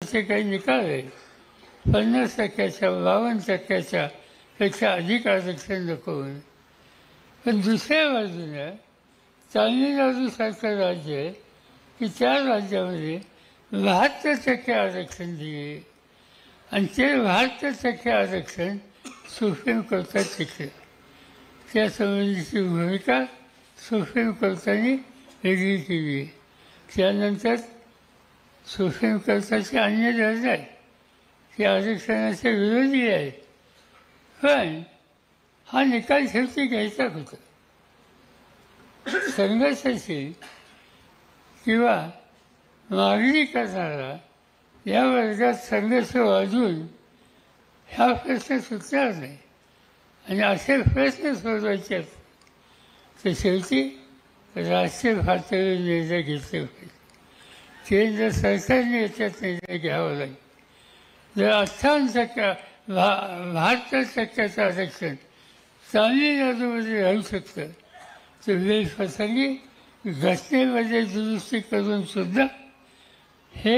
असे काही निकाल आहे 50%च्या 52%च्या पेक्षा अधिक आरक्षण नको होईल. पण दुसऱ्या बाजूला तामिळनाडूसारखं राज्य आहे की त्या राज्यामध्ये 72% आरक्षण दिले आणि ते 72% आरक्षण सुप्रीम कोर्टात टिकलं. त्या संबंधीची भूमिका सुप्रीम कोर्टाने वेगळी केली. त्यानंतर सुप्रीम कोर्टाचे अन्य निर्णय ते आरक्षणाचे विरोधी आहेत. पण हा निकाल शेवटी घ्यायचा होता. संघर्षाची किंवा मागणी करणारा या वर्गात संघर्ष वाढून ह्या प्रश्न सुटणार नाही आणि असे प्रश्न सोडवायचे असतात तर शेवटी राष्ट्रीय पातळीवर निर्णय घेतले पाहिजे. केंद्र सरकारने याच्यात निर्णय घ्यावा लागेल. जर 58% 72% आरक्षण तामिळनाडूमध्ये राहू शकतं तर वेळप्रसंगी घटनेमध्ये दुरुस्ती करून सुद्धा हे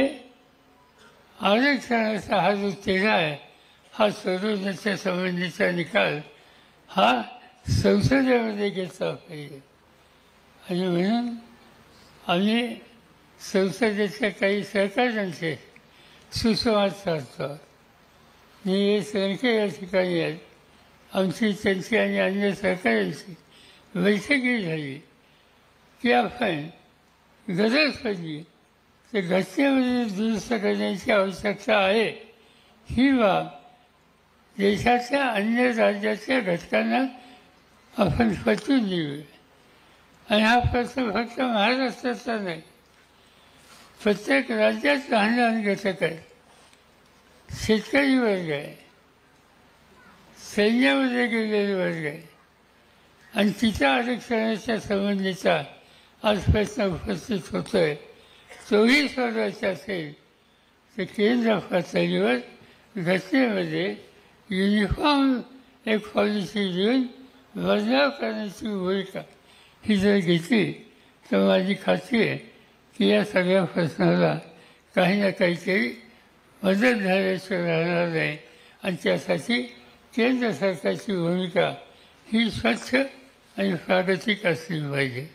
आरक्षणाचा हा जो तिढा आहे हा सोडवण्याच्या संबंधीचा निकाल हा संसदेमध्ये घेतला पाहिजे. आणि म्हणून आम्ही संसदेच्या काही सहकाऱ्यांचे सुसंवाद साधतो. मी संख्या या ठिकाणी आहेत. आमची त्यांची आणि अन्य सहकाऱ्यांची बैठकी झाली की आपण गरज पडली तर घटनेमध्ये दुरुस्त करण्याची आवश्यकता आहे ही बाब देशाच्या अन्य राज्याच्या घटकांना आपण पटवून देऊ. आणि हा प्रश्न फक्त महाराष्ट्राचा नाही, प्रत्येक राज्यात लहान घटक आहे. शेतकरी वर्ग आहे, सैन्यामध्ये गेलेले वर्ग आहे आणि तिच्या आरक्षणाच्या संबंधीचा आज प्रश्न उपस्थित होतो आहे. तोही सोडवायचा असेल तर केंद्र पातळीवर घटनेमध्ये युनिफॉर्म एक पॉलिसी देऊन बदलाव करण्याची भूमिका ही जर घेतली तर माझी खात्री आहे की या सगळ्या प्रश्नाला काही ना काहीतरी मदत झाल्याशिवाय राहणार नाही. आणि त्यासाठी केंद्र सरकारची भूमिका ही स्वच्छ आणि प्रागतिक असली पाहिजे.